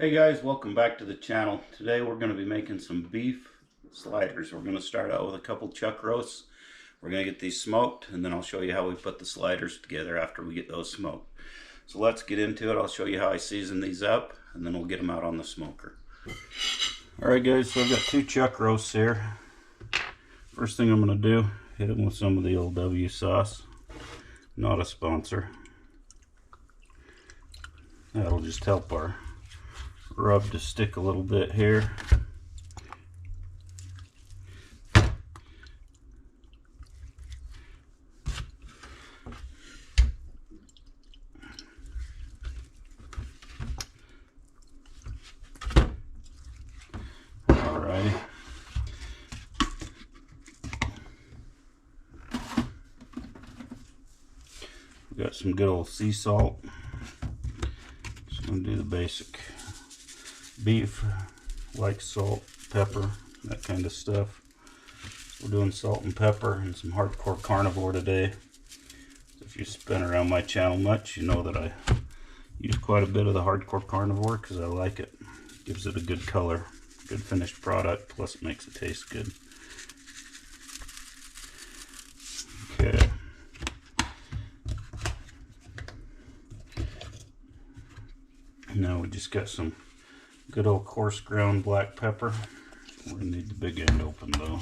Hey guys, welcome back to the channel. Today we're going to be making some beef sliders. We're going to start out with a couple chuck roasts. We're going to get these smoked, and then I'll show you how we put the sliders together after we get those smoked. So let's get into it. I'll show you how I season these up, and then we'll get them out on the smoker. Alright guys, so I've got two chuck roasts here. First thing I'm going to do, hit them with some of the Old W sauce. Not a sponsor. That'll just help our rub to stick a little bit here. Alrighty. We got some good old sea salt. Just gonna do the basic beef, like salt, pepper, that kind of stuff. So we're doing salt and pepper and some hardcore carnivore today. So if you've been around my channel much, you know that I use quite a bit of the hardcore carnivore because I like it. It gives it a good color, good finished product, plus it makes it taste good. Okay. Now we just got some good old coarse ground black pepper. We're gonna need the big end open though.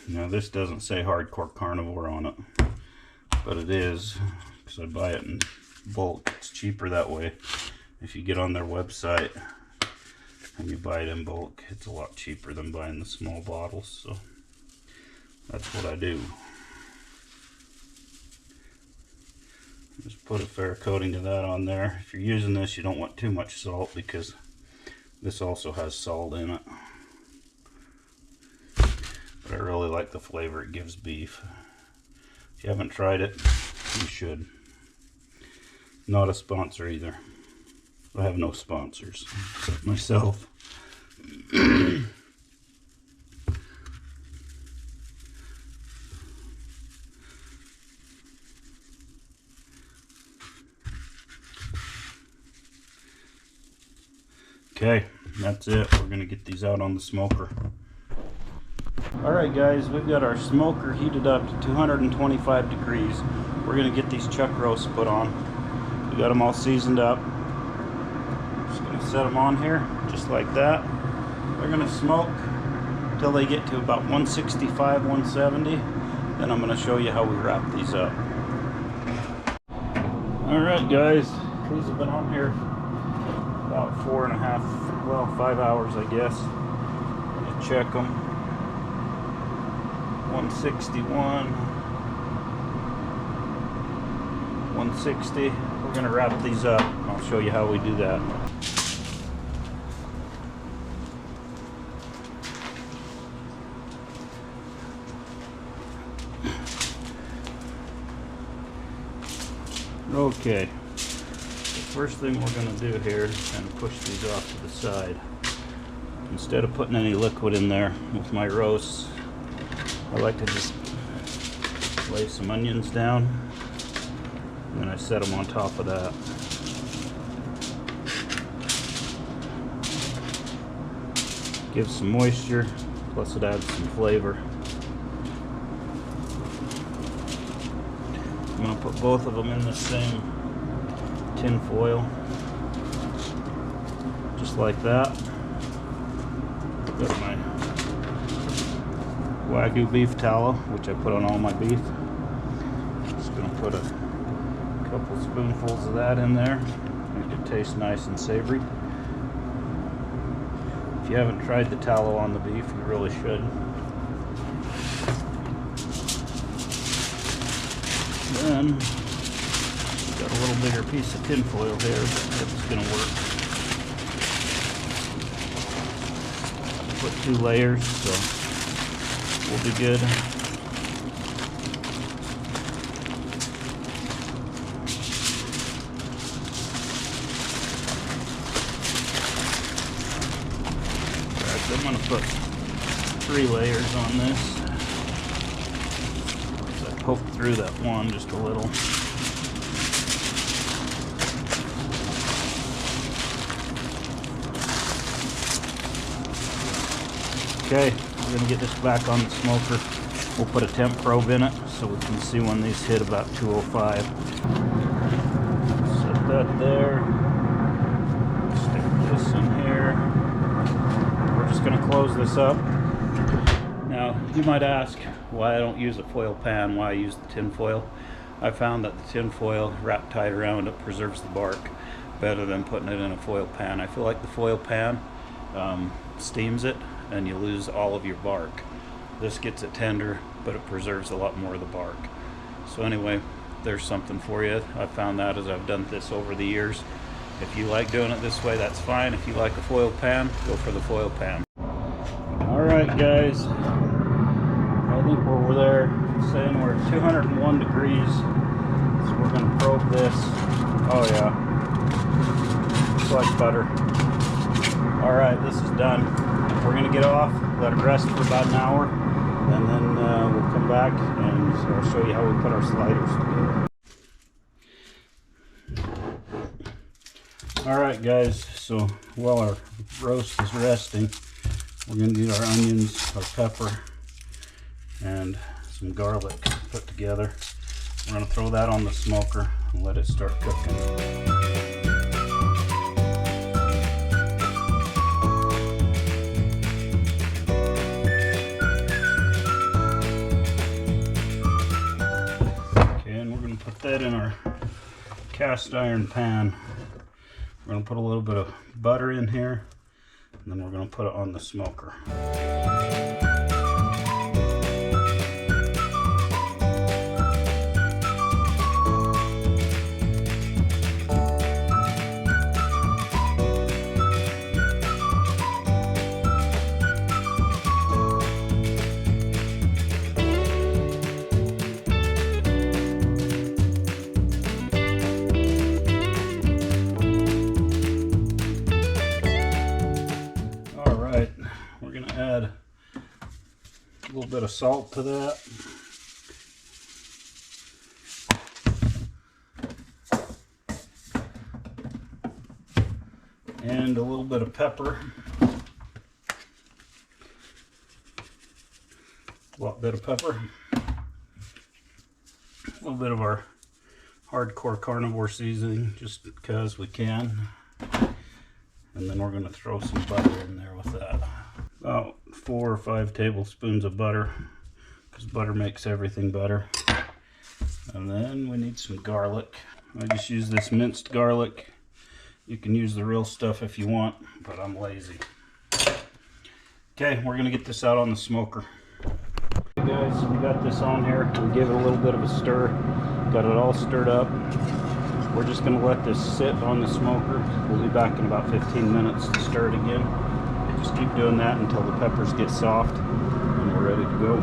Now this doesn't say hardcore carnivore on it, but it is because I buy it in bulk. It's cheaper that way. If you get on their website and you buy it in bulk, it's a lot cheaper than buying the small bottles, so that's what I do. Just put a fair coating of that on there. If you're using this, you don't want too much salt because this also has salt in it. But I really like the flavor it gives beef. If you haven't tried it, you should. Not a sponsor either. I have no sponsors except myself. Okay, that's it. We're gonna get these out on the smoker. Alright guys, we've got our smoker heated up to 225 degrees. We're going to get these chuck roasts put on. We got them all seasoned up. Just going to set them on here, just like that. They're going to smoke until they get to about 165, 170. Then I'm going to show you how we wrap these up. Alright guys, these have been on here about 5 hours I guess. I'm going to check them. 161, 160. We're going to wrap these up. I'll show you how we do that. Okay, the first thing we're going to do here is kind of push these off to the side. Instead of putting any liquid in there with my roasts, I like to just lay some onions down, and then I set them on top of that. Gives some moisture, plus it adds some flavor. I'm going to put both of them in the same tin foil, just like that. Got my Wagyu beef tallow, which I put on all my beef. Just going to put a couple spoonfuls of that in there. Make it taste nice and savory. If you haven't tried the tallow on the beef, you really should. Then, got a little bigger piece of tin foil here, but it's going to work. Put 2 layers, so we'll be good. going to put 3 layers on this. So I poked through that one just a little. Okay, we're going to get this back on the smoker. We'll put a temp probe in it so we can see when these hit about 205. Set that there. Stick this in here. We're just going to close this up. Now, you might ask why I don't use a foil pan, why I use the tin foil. I found that the tin foil wrapped tight around it preserves the bark better than putting it in a foil pan. I feel like the foil pan steams it and you lose all of your bark. This gets it tender, but it preserves a lot more of the bark. So anyway, there's something for you. I found that as I've done this over the years. If you like doing it this way, that's fine. If you like a foil pan, go for the foil pan. Alright guys, I think we're there, saying we're at 201 degrees. So we're going to probe this. Oh yeah, it's like butter. Alright, this is done. We're going to get off, let it rest for about an hour, and then we'll come back and I'll show you how we put our sliders together. Alright guys, so while our roast is resting, we're going to get our onions, our pepper, and some garlic put together. We're going to throw that on the smoker and let it start cooking. Put that in our cast iron pan. We're going to put a little bit of butter in here, and then we're going to put it on the smoker. Add a little bit of salt to that. And a little bit of pepper. A little bit of pepper. A little bit of our hardcore carnivore seasoning, just because we can. And then we're going to throw some butter in there with that. About 4 or 5 tablespoons of butter, because butter makes everything butter. And then we need some garlic. I just use this minced garlic. You can use the real stuff if you want, but I'm lazy. Okay, we're going to get this out on the smoker. Okay guys, we got this on here. We gave it a little bit of a stir. Got it all stirred up. We're just going to let this sit on the smoker. We'll be back in about 15 minutes to stir it again. Just keep doing that until the peppers get soft and we're ready to go.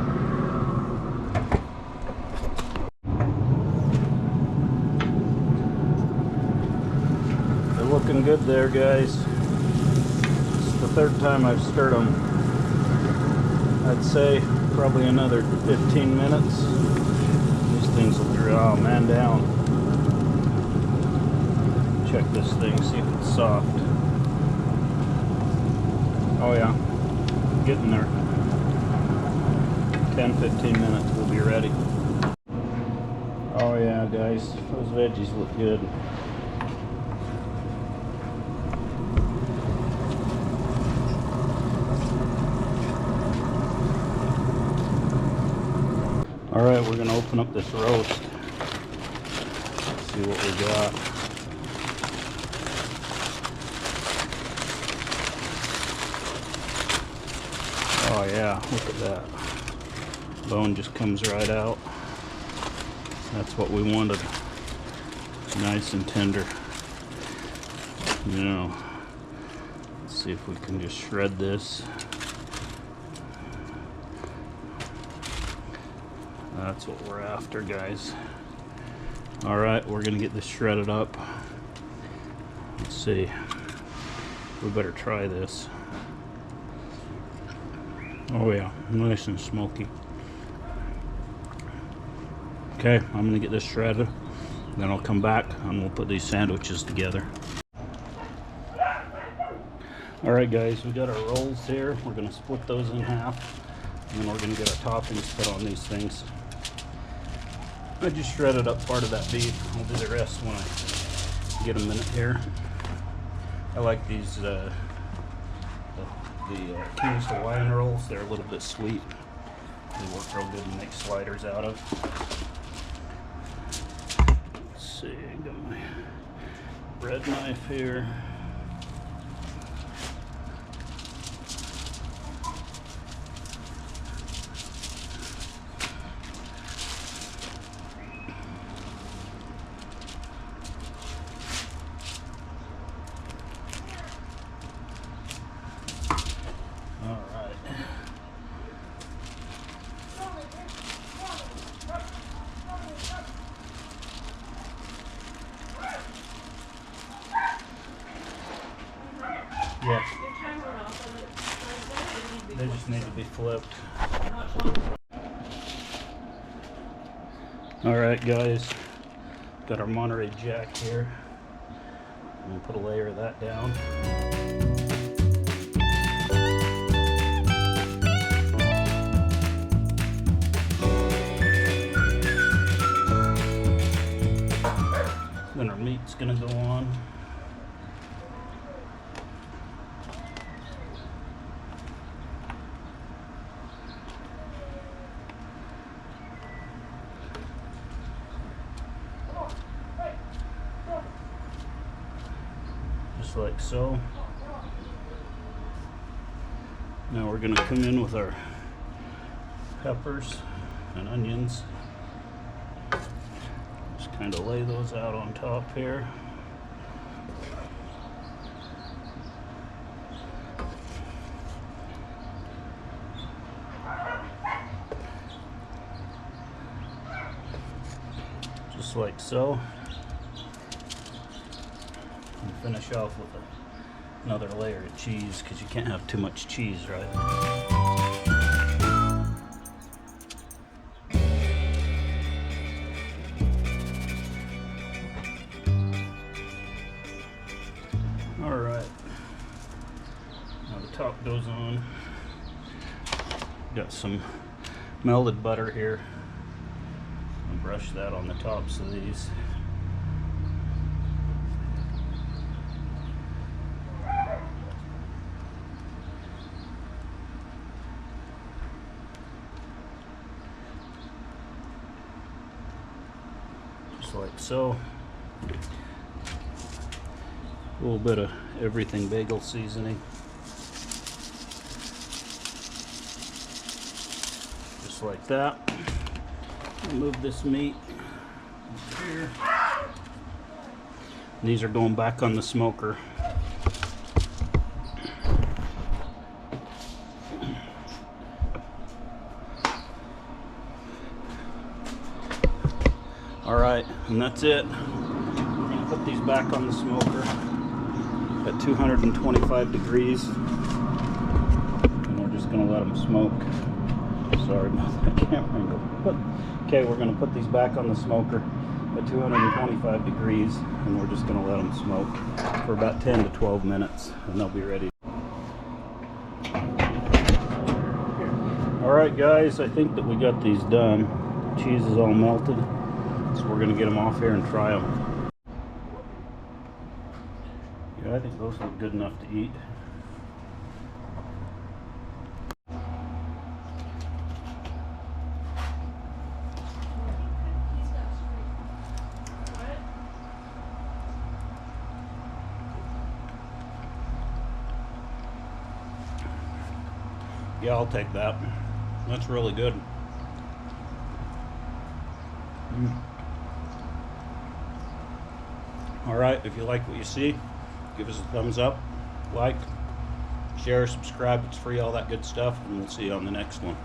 They're looking good there, guys. It's the 3rd time I've stirred them. I'd say probably another 15 minutes. These things will draw, man down. Check this thing, see if it's soft. Oh yeah, getting there. 10-15 minutes, we'll be ready. Oh yeah, guys, those veggies look good. Alright, we're going to open up this roast. See what we got. Oh yeah, look at that. Bone just comes right out. That's what we wanted. Nice and tender. Now, let's see if we can just shred this. That's what we're after, guys. Alright, we're gonna get this shredded up. Let's see. We better try this. Oh yeah, nice and smoky. Okay, I'm gonna get this shredded, then I'll come back and we'll put these sandwiches together. Alright guys, we got our rolls here. We're gonna split those in half, and then we're gonna get our toppings put on these things. I just shredded up part of that beef. I'll do the rest when I get a minute here. I like these the King's Hawaiian rolls. They're a little bit sweet. They work real good to make sliders out of. Let's see, I got my bread knife here. Yeah. They just need to be flipped. Alright guys, got our Monterey Jack here. I'm going to put a layer of that down. Then our meat's going to go on. Just like so. Now we're going to come in with our peppers and onions. Just kind of lay those out on top here. Just like so. And finish off with another layer of cheese, because you can't have too much cheese, right? Alright, now the top goes on. Got some melted butter here. I'll brush that on the tops of these. Just like so. A little bit of everything bagel seasoning. Just like that. Move this meat here. These are going back on the smoker. Alright, and that's it. We're going to put these back on the smoker at 225 degrees, and we're just going to let them smoke. Sorry about that camera angle. But okay, we're going to put these back on the smoker at 225 degrees, and we're just going to let them smoke for about 10 to 12 minutes, and they'll be ready. Alright guys, I think that we got these done. The cheese is all melted, so we're going to get them off here and try them. Yeah, I think those look good enough to eat. Yeah, I'll take that. That's really good. Alright, if you like what you see, give us a thumbs up, like, share, subscribe. It's free, all that good stuff, and we'll see you on the next one.